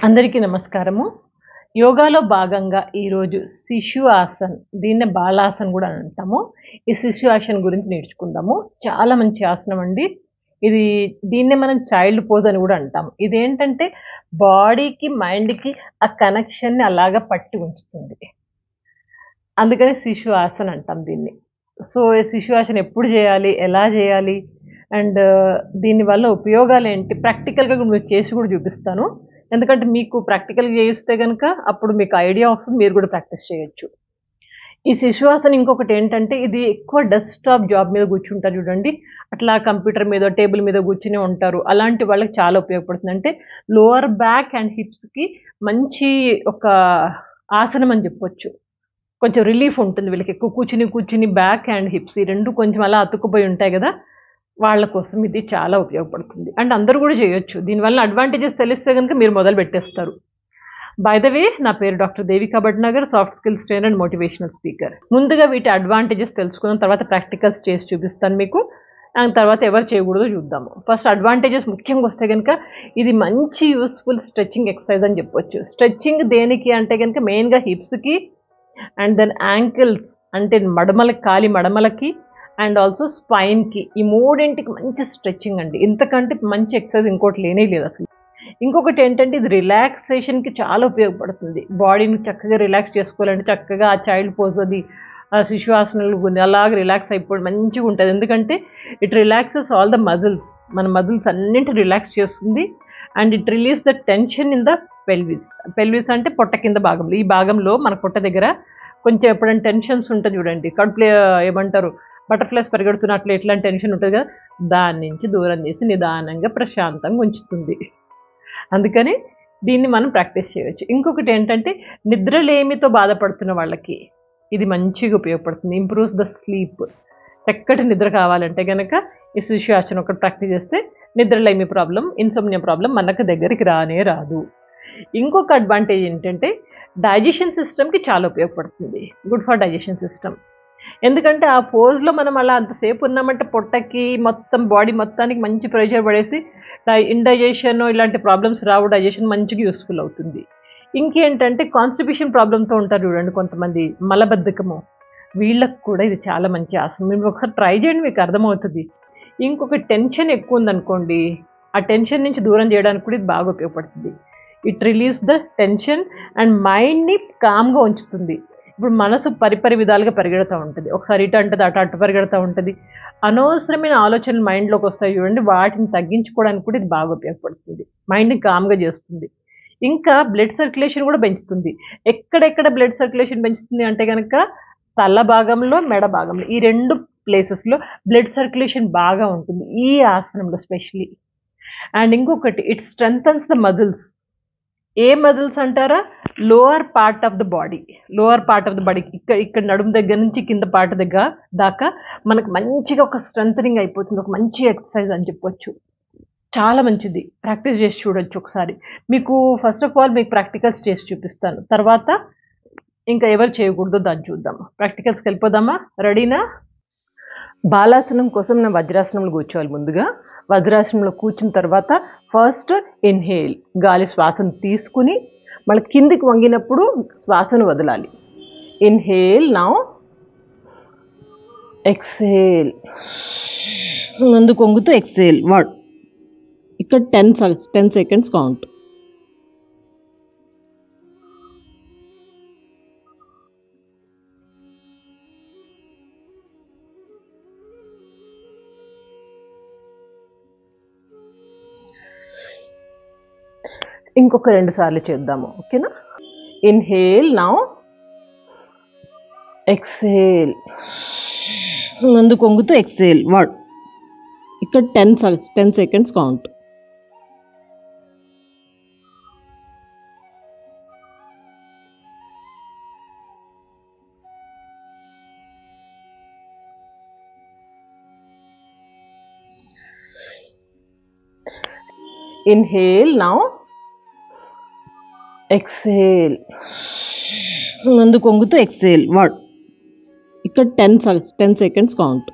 అందరికీ నమస్కారము. యోగాలో భాగంగా ఈరోజు శిశు ఆసన్, దీన్నే బాలాసన్ గూడా అని అంటాము. ఈ శిశు ఆసన్ గురించి నేర్చుకుందాము. చాలా మంచి ఆసనం అండి. ఇది దీన్నే మనం చైల్డ్ పోజ్ అని గూడా అంటాము. ఇదేంటంటే బాడీకి, మైండ్‌కి ఆ కనెక్షన్‌ని అలాగా పట్టి ఉంచుతుంది. అందుకని శిశు ఆసన్ అంటాం దీన్ని. సో, ఈ శిశు ఆసన్ ఎప్పుడు జేయాలి? ఎలా జేయాలి? అండ్ దీనివల్ల ఉపయోగాలేంటి? ప్రాక్టికల్‌గా మీకు చేసి గూడా చూపిస్తాను. ఎందుకంటే మీకు ప్రాక్టికల్‌గా చేయిస్తే గనక అప్పుడు మీకు ఐడియా వస్తుంది. మీరు గూడా ప్రాక్టీస్ చేయొచ్చు. ఈ శిశువాసన ఇంకొకటేంటంటే ఇది ఎక్కువ డెస్క్‌టాప్ జాబ్ మీద కూర్చుంటారు చూడండి. అట్లా కంప్యూటర్ మీదో, టేబుల్ మీద కూర్చునే ఉంటారు. అలాంటి వాళ్ళకి చాలా ఉపయోగపడుతుంది. అంటే లోవర్ బ్యాక్ అండ్ హిప్స్‌కి మంచి ఒక ఆసనం అని చెప్పొచ్చు. కొంచెం రిలీఫ్ ఉంటుంది వీళ్ళకి. ఎక్కువ కూర్చుని బ్యాక్ అండ్ హిప్స్ ఈ 2 కొంచెం అలా అతుక్కుపోయి ఉంటాయి గదా! వాళ్ళ కోసం ఇది చాలా ఉపయోగపడుతుంది. అండ్ అందరూ గూడా జేయొచ్చు. దీనివల్ల అడ్వాంటేజెస్ తెలిస్తే గనుక మీరు మొదలు పెట్టేస్తారు. బై ద వే నా పేరు doctor Devika Bhatnagar, soft skills trainer and motivational speaker. ముందుగా వీటి అడ్వాంటేజెస్ తెలుసుకుందాం. తర్వాత ప్రాక్టికల్స్ చేసి చూపిస్తాను మీకు. అండ్ తర్వాత ఎవరు చేయకూడదో చూద్దాము. ఫస్ట్ అడ్వాంటేజెస్ ముఖ్యంగా వస్తే గనుక ఇది మంచి యూజ్‌ఫుల్ స్ట్రెచింగ్ ఎక్సర్‌సైజ్ అని చెప్పొచ్చు. స్ట్రెచింగ్ దేనికి అంటే గనుక మెయిన్‌గా హిప్స్‌కి అండ్ దెన్ యాంకిల్స్ అంటే మడమలకి, కాలి మడమలకి అండ్ ఆల్సో స్పైన్‌కి ఈ మూడింటికి మంచి స్ట్రెచింగ్ అండి. ఇంతకంటే మంచి ఎక్సర్‌సైజ్ ఇంకోటి లేనే లేదసలు. ఇంకొకటేంటంటే ఇది రిలాక్సేషన్‌కి చాలా ఉపయోగపడుతుంది. బాడీని చక్కగా రిలాక్స్ చేసుకోవాలంటే చక్కగా ఆ చైల్డ్ పోజ్ అది శిశువాసనాలు అలాగా రిలాక్స్ అయిపోవడం మంచిగుంటది. ఎందుకంటే it relaxes all the muscles. మన మజిల్స్ అన్నింటిని రిలాక్స్ చేస్తుంది. And it relieves the tension in the pelvis. Pelvis అంటే పొట్ట కింద భాగంలో. ఈ భాగంలో మన పొట్ట దగ్గర కొంచెం ఎప్పుడైనా టెన్షన్స్ ఉంటది చూడండి. కడుపులో ఏమంటారు బటర్‌ఫ్లైస్ పరిగెడుతున్నట్లు ఎట్లాంటి టెన్షన్ ఉంటది కదా! దాని నుంచి దూరం చేసి నిదానంగా ప్రశాంతంగా ఉంచుతుంది. అందుకని దీన్ని మనం ప్రాక్టీస్ చేయొచ్చు. ఇంకొకటేంటంటే నిద్రలేమితో బాధపడుతున్న వాళ్ళకి ఇది మంచిగా ఉపయోగపడుతుంది. Improves the sleep. చక్కటి నిద్ర కావాలంటే గనక ఈ శిశువాసనం ఒకటి ప్రాక్టీస్ చేస్తే నిద్రలేమి ప్రాబ్లమ్, ఇన్సోమ్నియా ప్రాబ్లమ్ మనకు దగ్గరికి రానే రాదు. ఇంకొక అడ్వాంటేజ్ ఏంటంటే డైజెషన్ సిస్టమ్‌కి చాలా ఉపయోగపడుతుంది. Good for digestion system. ఎందుకంటే ఆ పోజ్‌లో మనం అలా అంతసేపు ఉన్నామంటే పొట్టకి మొత్తం బాడీ మొత్తానికి మంచి ప్రెషర్ పడేసి ఇండైజెషన్ ఇలాంటి ప్రాబ్లమ్స్ రావు. డైజెషన్ మంచిగా యూజ్‌ఫుల్ అవుతుంది. ఇంకేంటంటే కాన్‌స్టిపేషన్ ప్రాబ్లమ్‌తో ఉంటారు చూడండి కొంతమంది మలబద్ధకము. వీళ్ళకి కూడా ఇది చాలా మంచి ఆసనం. మీరు ఒకసారి ట్రై చేయండి మీకు అర్థమవుతది. ఇంకొక టెన్షన్ ఎక్కువ ఉందనుకోండి, ఆ టెన్షన్ నుంచి దూరం చేయడానికి కూడా ఇది బాగా ఉపయోగపడుతుంది. It relieves the tension and మైండ్‌ని కామ్‌గా ఉంచుతుంది. ఇప్పుడు మనసు పరిపరి విధాలుగా పరిగెడతా ఉంటది. ఒకసారి ఇటు అంటది, అటు పరిగెడతా ఉంటది. అనవసరమైన ఆలోచనలు మైండ్‌లోకి వస్తాయి చూడండి, వాటిని తగ్గించుకోవడానికి కూడా ఇది బాగా ఉపయోగపడుతుంది. మైండ్‌ని కామ్‌గా చేస్తుంది. ఇంకా బ్లడ్ సర్క్యులేషన్ కూడా పెంచుతుంది. ఎక్కడెక్కడ బ్లడ్ సర్క్యులేషన్ పెంచుతుంది అంటే గనక తల భాగంలో, మెడ భాగంలో ఈ 2 ప్లేసెస్‌లో బ్లడ్ సర్క్యులేషన్ బాగా ఉంటుంది. ఈ ఆసనంలో స్పెషల్లీ. అండ్ ఇంకొకటి ఇట్ స్ట్రెంథెన్స్ ద మజిల్స్. ఏ మజిల్స్ అంటారా? Lower part of the body. Lower part of the body ఇక్కడ ఇక్కడ నడుము దగ్గర నుంచి కింద పార్ట్ దగ్గర దాకా మనకు మంచిగా ఒక స్ట్రెంథెనింగ్ అయిపోతుంది. ఒక మంచి ఎక్సర్‌సైజ్ అని చెప్పొచ్చు. చాలా మంచిది. ప్రాక్టీస్ చేసి చూడొచ్చు ఒకసారి. మీకు ఫస్ట్ ఆఫ్ ఆల్ మీకు ప్రాక్టికల్స్ చేసి చూపిస్తాను. తర్వాత ఇంకా ఎవరు చేయకూడదో దాన్ని చూద్దాం. ప్రాక్టికల్స్‌కెళ్ళిపోదామా? రెడీనా? బాలాసనం కోసం మనం వజ్రాసనంలో కూర్చోవాలి ముందుగా. వజ్రాసనంలో కూర్చున్న తర్వాత ఫస్ట్ ఇన్‌హేల్ గాలి శ్వాసను తీసుకొని, మళ్ళీ కిందికి వంగినప్పుడు శ్వాసను వదలాలి. Inhale now. ఎక్స్‌హేల్. ముందుకు వంగుతూ ఎక్స్‌హేల్. ఇక్కడ 10 సెకండ్స్ కౌంట్. ఇంకొక 2 సార్లు చేద్దాము. ఓకేనా? Inhale now. ఎక్స్‌హేల్. ముందుకు వంగుతూ ఎక్స్‌హేల్. ఇక్కడ 10 seconds count. Inhale now. Exhale. ముందుకు వంగుతూ ఎక్స్‌హేల్. ఇక్కడ 10 సెకండ్స్ కౌంట్.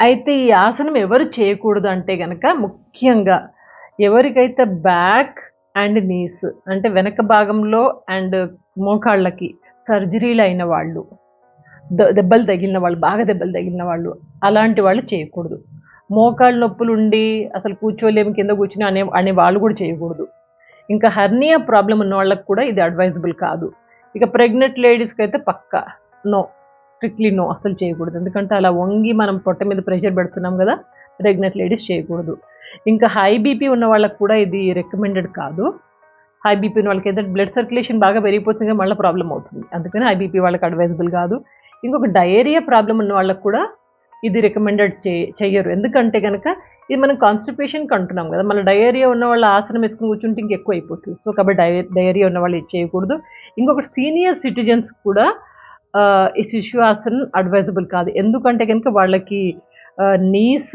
అయితే ఈ ఆసనం ఎవరు చేయకూడదు అంటే గనక ముఖ్యంగా ఎవరికైతే బ్యాక్ అండ్ నీస్ అంటే వెనక భాగంలో అండ్ మోకాళ్ళకి సర్జరీలు అయిన వాళ్ళు, దెబ్బలు తగిలిన వాళ్ళు, బాగా దెబ్బలు తగిలిన వాళ్ళు, అలాంటి వాళ్ళు చేయకూడదు. మోకాళ్ళ నొప్పులుండి అసలు కూర్చోలేము, కింద కూర్చుని అనే వాళ్ళు కూడా చేయకూడదు. ఇంకా హెర్నియా ప్రాబ్లం ఉన్న వాళ్ళకి కూడా ఇది అడ్వైజబుల్ కాదు. ఇక ప్రెగ్నెంట్ లేడీస్కి అయితే పక్కా నో, స్ట్రిక్ట్లీ నో, అసలు చేయకూడదు. ఎందుకంటే అలా వంగి మనం పొట్ట మీద ప్రెషర్ పెడుతున్నాం కదా, ప్రెగ్నెంట్ లేడీస్ చేయకూడదు. ఇంకా హై బీపీ ఉన్న వాళ్ళకి కూడా ఇది రికమెండెడ్ కాదు. హై బీపీ ఉన్న వాళ్ళకి ఏంటంటే బ్లడ్ సర్క్యులేషన్ బాగా పెరిగిపోతుంది, మళ్ళీ ప్రాబ్లం అవుతుంది. అందుకని హై బీపీ వాళ్ళకి అడ్వైజబుల్ కాదు. ఇంకొక డయేరియా ప్రాబ్లం ఉన్న వాళ్ళకి కూడా ఇది రికమెండెడ్ చెయ్యరు. ఎందుకంటే కనుక ఇది మనం కాన్స్టిపేషన్కి అంటున్నాం కదా, మన డయేరియా ఉన్న వాళ్ళు ఆసనం వేసుకుని కూర్చుంటే ఇంకెక్కువ అయిపోతుంది. సో కాబట్టి డయేరియా ఉన్న వాళ్ళు ఇది చేయకూడదు. ఇంకొకటి సీనియర్ సిటిజన్స్ కూడా ఈ శిశువాసనం అడ్వైజబుల్ కాదు. ఎందుకంటే కనుక వాళ్ళకి నీస్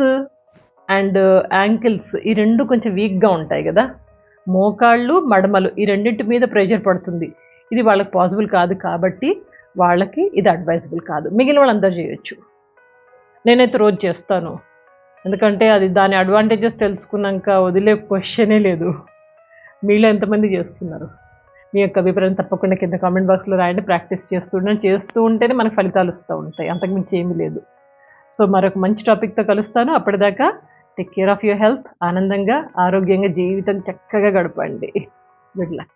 అండ్ యాంకిల్స్ ఈ రెండు కొంచెం వీక్గా ఉంటాయి కదా, మోకాళ్ళు మడమలు ఈ రెండింటి మీద ప్రెషర్ పడుతుంది. ఇది వాళ్ళకి పాసిబుల్ కాదు కాబట్టి వాళ్ళకి ఇది అడ్వైజబుల్ కాదు. మిగిలిన వాళ్ళందరూ చేయొచ్చు. నేనైతే రోజు చేస్తాను. ఎందుకంటే అది దాని అడ్వాంటేజెస్ తెలుసుకున్నాక వదిలే క్వశ్చనే లేదు. మీలో ఎంతమంది చేస్తున్నారు? మీ యొక్క అభిప్రాయం తప్పకుండా కింద కామెంట్ బాక్స్లో రాయండి. ప్రాక్టీస్ చేస్తూ ఉంటేనే మనకు ఫలితాలు వస్తూ ఉంటాయి, అంతకుమించి ఏమీ లేదు. సో మరొక మంచి టాపిక్తో కలుస్తాను. అప్పటిదాకా take care of your health. ఆనందంగా ఆరోగ్యంగా జీవితం చక్కగా గడపండి. Good luck.